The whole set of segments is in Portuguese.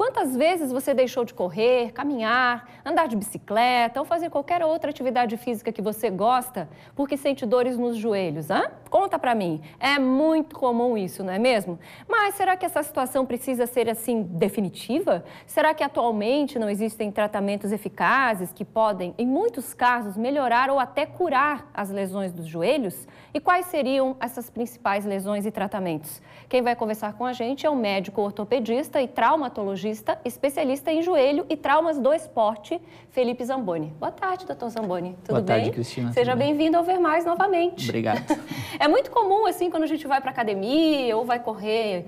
quantas vezes você deixou de correr, caminhar, andar de bicicleta ou fazer qualquer outra atividade física que você gosta porque sente dores nos joelhos, hein? Conta pra mim. É muito comum isso, não é mesmo? Mas será que essa situação precisa ser assim definitiva? Será que atualmente não existem tratamentos eficazes que podem, em muitos casos, melhorar ou até curar as lesões dos joelhos? E quais seriam essas principais lesões e tratamentos? Quem vai conversar com a gente é o médico ortopedista e traumatologista, especialista em joelho e traumas do esporte, Felipe Zamboni. Boa tarde, doutor Zamboni. Tudo bem? Boa tarde, Cristina. Seja bem-vindo ao Ver Mais novamente. Obrigado. É muito comum, assim, quando a gente vai para academia ou vai correr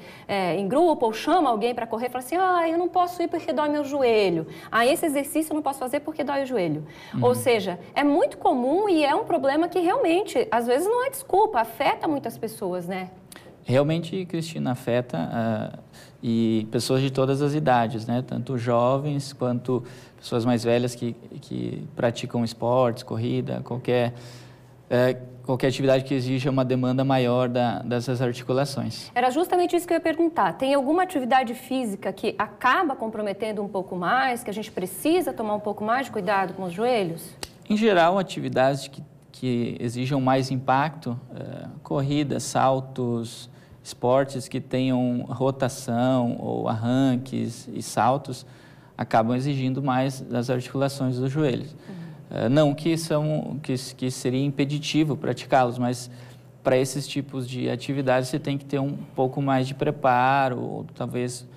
em grupo ou chama alguém para correr, fala assim, eu não posso ir porque dói meu joelho. Esse exercício eu não posso fazer porque dói o joelho. Ou seja, é muito comum e é um problema que realmente, às vezes, não é desculpa, afeta muitas pessoas, né? Realmente, Cristina, afeta e pessoas de todas as idades, né? Tanto jovens quanto pessoas mais velhas que praticam esportes, corrida, qualquer atividade que exija uma demanda maior dessas articulações. Era justamente isso que eu ia perguntar. Tem alguma atividade física que acaba comprometendo um pouco mais, que a gente precisa tomar um pouco mais de cuidado com os joelhos? Em geral, atividades que exijam mais impacto, corridas, saltos, esportes que tenham rotação ou arranques e saltos, acabam exigindo mais das articulações dos joelhos. Não que seria impeditivo praticá-los, mas para esses tipos de atividades você tem que ter um pouco mais de preparo ou talvez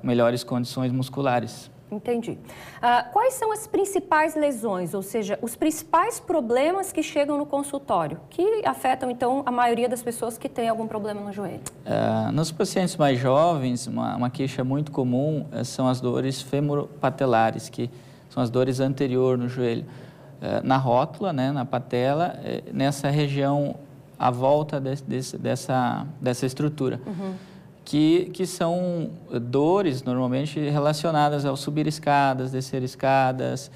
melhores condições musculares. Entendi. Quais são as principais lesões, ou seja, os principais problemas que chegam no consultório, que afetam, então, a maioria das pessoas que têm algum problema no joelho? Nos pacientes mais jovens, uma queixa muito comum são as dores femoropatelares, que são as dores anterior no joelho. Na rótula, né, na patela, nessa região à volta dessa estrutura. Que são dores normalmente relacionadas ao subir escadas, descer escadas,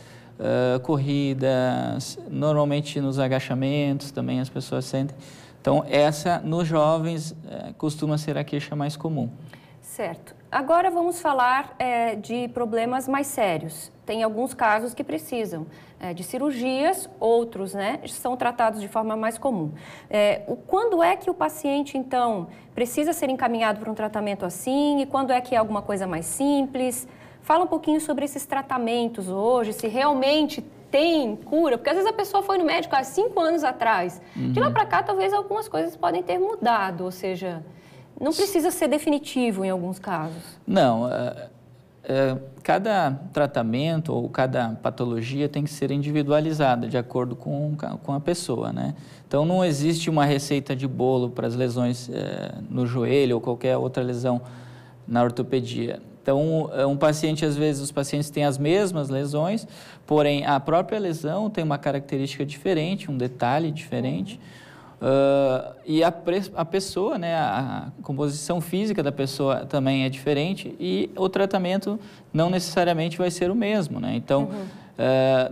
corridas, normalmente nos agachamentos também as pessoas sentem. Então, essa nos jovens costuma ser a queixa mais comum. Certo. Agora vamos falar de problemas mais sérios. Tem alguns casos que precisam de cirurgias, outros, né, são tratados de forma mais comum. Quando é que o paciente, então, precisa ser encaminhado para um tratamento assim e quando é que é alguma coisa mais simples? Fala um pouquinho sobre esses tratamentos hoje, se realmente tem cura, porque às vezes a pessoa foi no médico há 5 anos atrás. De lá para cá, talvez algumas coisas podem ter mudado, ou seja, não precisa ser definitivo em alguns casos. Não, cada tratamento ou cada patologia tem que ser individualizada de acordo com a pessoa, né? Então, não existe uma receita de bolo para as lesões no joelho ou qualquer outra lesão na ortopedia. Então, às vezes, os pacientes têm as mesmas lesões, porém, a própria lesão tem uma característica diferente, um detalhe diferente. E a pessoa, né, a composição física da pessoa também é diferente e o tratamento não necessariamente vai ser o mesmo, né? Então,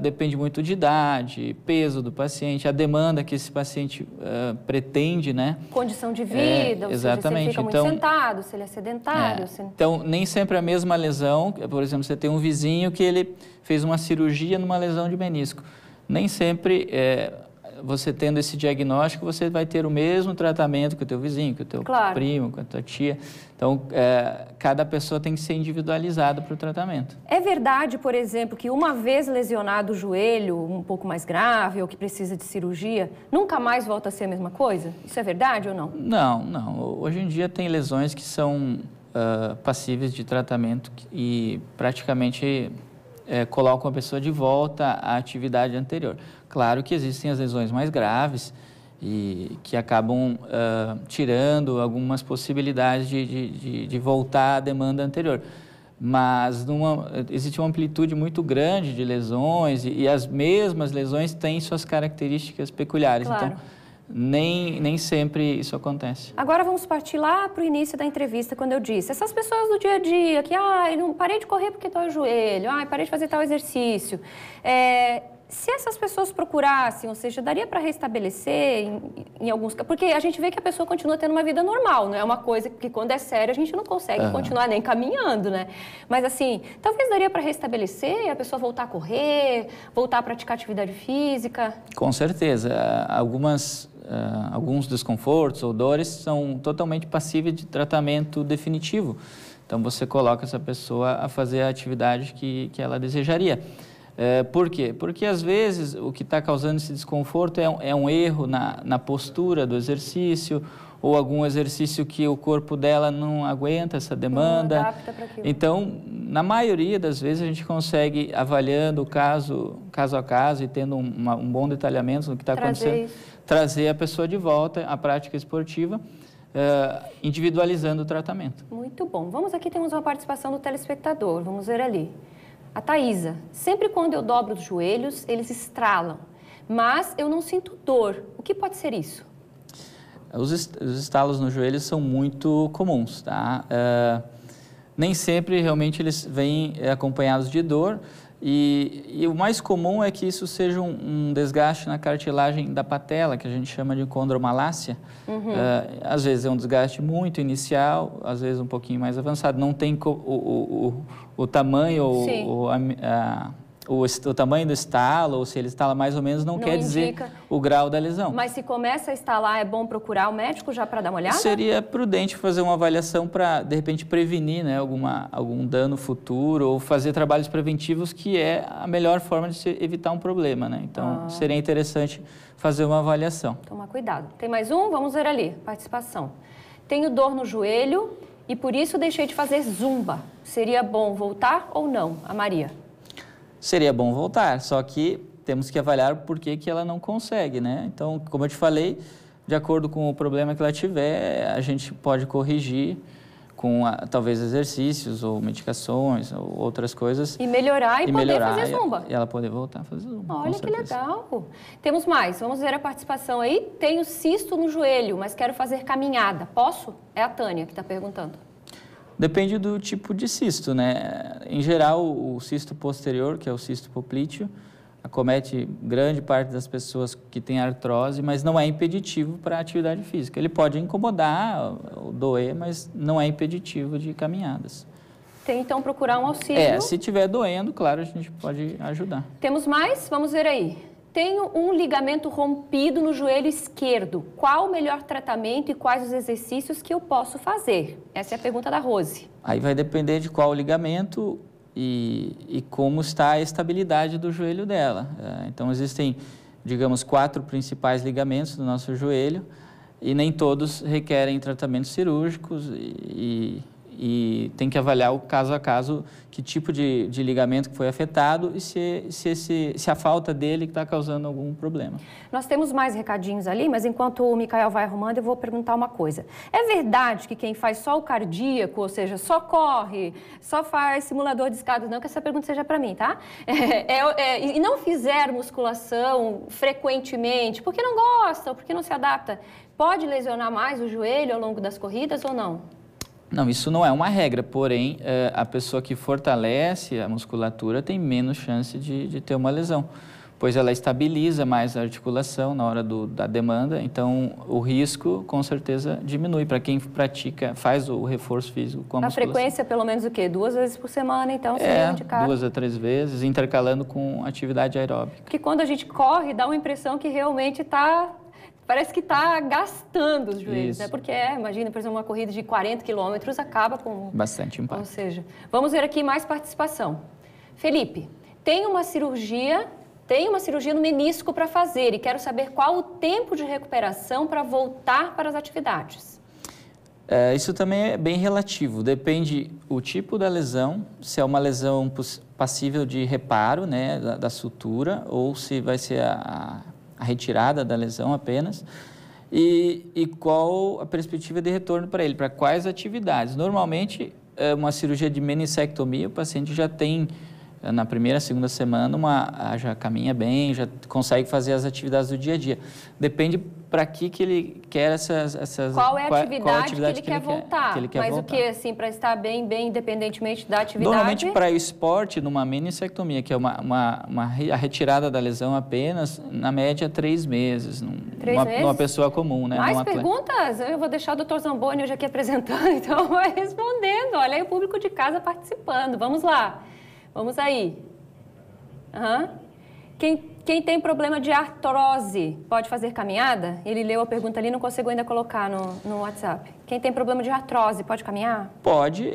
depende muito de idade, peso do paciente, a demanda que esse paciente pretende, né? Condição de vida, exatamente. Ou seja, se ele fica muito sentado, se ele é sedentário. Então, nem sempre a mesma lesão, por exemplo, você tem um vizinho que ele fez uma cirurgia numa lesão de menisco. Nem sempre você tendo esse diagnóstico, você vai ter o mesmo tratamento que o teu vizinho, que o teu primo, que a tua tia. Então, cada pessoa tem que ser individualizada para o tratamento. É verdade, por exemplo, que uma vez lesionado o joelho, um pouco mais grave, ou que precisa de cirurgia, nunca mais volta a ser a mesma coisa? Isso é verdade ou não? Não. Hoje em dia tem lesões que são passíveis de tratamento e praticamente colocam a pessoa de volta à atividade anterior. Claro que existem as lesões mais graves e que acabam tirando algumas possibilidades de voltar à demanda anterior. Mas existe uma amplitude muito grande de lesões e as mesmas lesões têm suas características peculiares. Claro. Então, nem sempre isso acontece. Agora vamos partir lá para o início da entrevista, quando eu disse, essas pessoas do dia a dia, que não parei de correr porque dói o joelho, parei de fazer tal exercício. Se essas pessoas procurassem, ou seja, daria para restabelecer em alguns casos, porque a gente vê que a pessoa continua tendo uma vida normal, não é uma coisa que quando é séria a gente não consegue continuar nem caminhando, né? Mas assim, talvez daria para restabelecer, a pessoa voltar a correr, voltar a praticar atividade física. Com certeza, alguns desconfortos ou dores são totalmente passíveis de tratamento definitivo. Então você coloca essa pessoa a fazer a atividade que ela desejaria. Por quê? Porque, às vezes, o que está causando esse desconforto é um erro na postura do exercício ou algum exercício que o corpo dela não aguenta essa demanda. Não adapta para aquilo. Então, na maioria das vezes, a gente consegue, avaliando o caso a caso e tendo um bom detalhamento do que está acontecendo, trazer a pessoa de volta à prática esportiva, individualizando o tratamento. Muito bom. Vamos aqui, temos uma participação do telespectador. Vamos ver ali. A Thaísa, sempre quando eu dobro os joelhos, eles estralam, mas eu não sinto dor. O que pode ser isso? Os estalos nos joelhos são muito comuns, tá? Nem sempre realmente eles vêm acompanhados de dor e o mais comum é que isso seja um desgaste na cartilagem da patela, que a gente chama de condromalácia. Às vezes é um desgaste muito inicial, às vezes um pouquinho mais avançado. Não tem o tamanho o tamanho do estalo, ou se ele estala mais ou menos, não quer dizer o grau da lesão. Mas se começa a estalar, é bom procurar o médico já para dar uma olhada? Seria prudente fazer uma avaliação para, de repente, prevenir, né, algum dano futuro ou fazer trabalhos preventivos, que é a melhor forma de se evitar um problema, né? Então, seria interessante fazer uma avaliação. Toma cuidado. Tem mais um? Vamos ver ali. Participação. Tenho dor no joelho e por isso deixei de fazer zumba. Seria bom voltar ou não? A Maria. Seria bom voltar, só que temos que avaliar por que ela não consegue, né? Então, como eu te falei, de acordo com o problema que ela tiver, a gente pode corrigir com talvez exercícios ou medicações ou outras coisas. E melhorar e poder fazer zumba. E ela poder voltar a fazer zumba. Olha que legal. Temos mais, vamos ver a participação aí. Tenho cisto no joelho, mas quero fazer caminhada. Posso? É a Tânia que está perguntando. Depende do tipo de cisto, né? Em geral, o cisto posterior, que é o cisto poplíteo, acomete grande parte das pessoas que têm artrose, mas não é impeditivo para a atividade física. Ele pode incomodar, doer, mas não é impeditivo de caminhadas. Tem então procurar um auxílio. Se estiver doendo, claro, a gente pode ajudar. Temos mais? Vamos ver aí. Tenho um ligamento rompido no joelho esquerdo. Qual o melhor tratamento e quais os exercícios que eu posso fazer? Essa é a pergunta da Rose. Aí vai depender de qual ligamento e como está a estabilidade do joelho dela. Então, existem, digamos, 4 principais ligamentos do nosso joelho e nem todos requerem tratamentos cirúrgicos e tem que avaliar o caso a caso que tipo de ligamento que foi afetado e se a falta dele está causando algum problema. Nós temos mais recadinhos ali, mas enquanto o Micael vai arrumando, eu vou perguntar uma coisa. É verdade que quem faz só o cardíaco, ou seja, só corre, só faz simulador de escadas, não que essa pergunta seja para mim, tá? E não fizer musculação frequentemente, porque não gosta ou porque não se adapta, pode lesionar mais o joelho ao longo das corridas ou não? Não, isso não é uma regra, porém, a pessoa que fortalece a musculatura tem menos chance de ter uma lesão, pois ela estabiliza mais a articulação na hora da demanda, então o risco com certeza diminui para quem faz o reforço físico com a musculação. A frequência pelo menos o quê? 2 vezes por semana, então, seria indicado? 2 a 3 vezes, intercalando com atividade aeróbica. Porque quando a gente corre, dá uma impressão que realmente parece que está gastando os joelhos, né? Porque imagina, por exemplo, uma corrida de 40 quilômetros acaba com... Bastante impacto. Ou seja, vamos ver aqui mais participação. Felipe, tem uma cirurgia no menisco para fazer e quero saber qual o tempo de recuperação para voltar para as atividades. Isso também é bem relativo, depende o tipo da lesão, se é uma lesão passível de reparo, né, da sutura, ou se vai ser a retirada da lesão apenas, e qual a perspectiva de retorno para ele, para quais atividades. Normalmente, uma cirurgia de menissectomia, o paciente já tem, na primeira, segunda semana, já caminha bem, já consegue fazer as atividades do dia a dia. Depende para que ele quer essas... Qual é a atividade que ele quer voltar? Mas voltar. O que, assim, para estar bem independentemente da atividade? Normalmente, para o esporte, numa meniscectomia, que é a retirada da lesão apenas, na média, 3 meses. 3 meses? Numa pessoa comum, né? Mais perguntas? Eu vou deixar o doutor Zamboni hoje aqui apresentando, então vai respondendo. Olha aí o público de casa participando. Vamos lá. Vamos aí. Quem tem problema de artrose pode fazer caminhada? Ele leu a pergunta ali e não conseguiu ainda colocar no WhatsApp. Quem tem problema de artrose pode caminhar? Pode,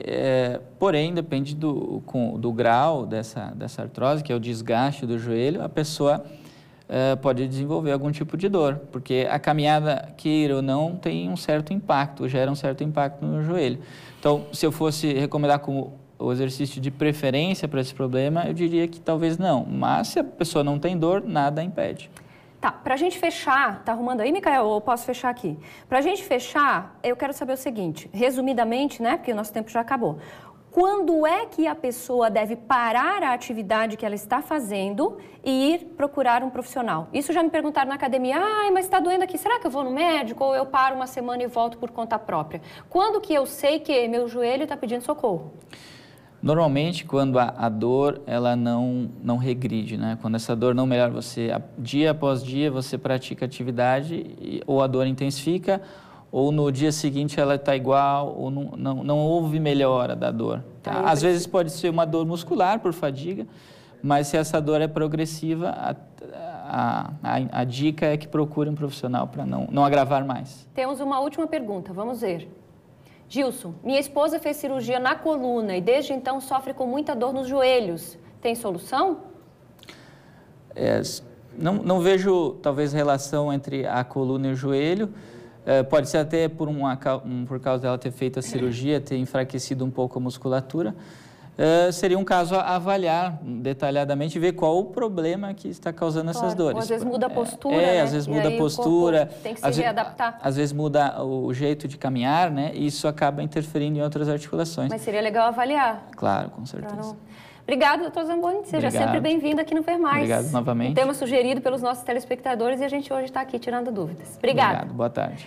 porém depende do grau dessa artrose, que é o desgaste do joelho, a pessoa pode desenvolver algum tipo de dor, porque a caminhada, queira ou não, tem um certo impacto, gera um certo impacto no joelho. Então, se eu fosse recomendar como o exercício de preferência para esse problema, eu diria que talvez não. Mas se a pessoa não tem dor, nada impede. Tá, para a gente fechar, tá arrumando aí, Micael, ou posso fechar aqui? Para a gente fechar, eu quero saber o seguinte, resumidamente, né, porque o nosso tempo já acabou. Quando é que a pessoa deve parar a atividade que ela está fazendo e ir procurar um profissional? Isso já me perguntaram na academia, mas está doendo aqui, será que eu vou no médico ou eu paro uma semana e volto por conta própria? Quando que eu sei que meu joelho está pedindo socorro? Normalmente, quando a dor ela não regride, né? Quando essa dor não melhora, dia após dia você pratica atividade ou a dor intensifica, ou no dia seguinte ela está igual, ou não houve melhora da dor. Tá? Às vezes pode ser uma dor muscular por fadiga, mas se essa dor é progressiva, a dica é que procure um profissional para não agravar mais. Temos uma última pergunta, vamos ver. Gilson, minha esposa fez cirurgia na coluna e desde então sofre com muita dor nos joelhos. Tem solução? Não vejo, talvez, relação entre a coluna e o joelho. Pode ser até por causa dela ter feito a cirurgia, ter enfraquecido um pouco a musculatura. Seria um caso a avaliar detalhadamente e ver qual o problema que está causando essas dores. Ou às vezes muda a postura, né? Às vezes muda a postura. Tem que se readaptar. Às vezes muda o jeito de caminhar, né? E isso acaba interferindo em outras articulações. Mas seria legal avaliar. Claro, com certeza. Obrigado, doutor Zamboni. Seja sempre bem-vindo aqui no Ver Mais. Obrigado novamente. Um tema sugerido pelos nossos telespectadores e a gente hoje está aqui tirando dúvidas. Obrigada. Obrigado, boa tarde.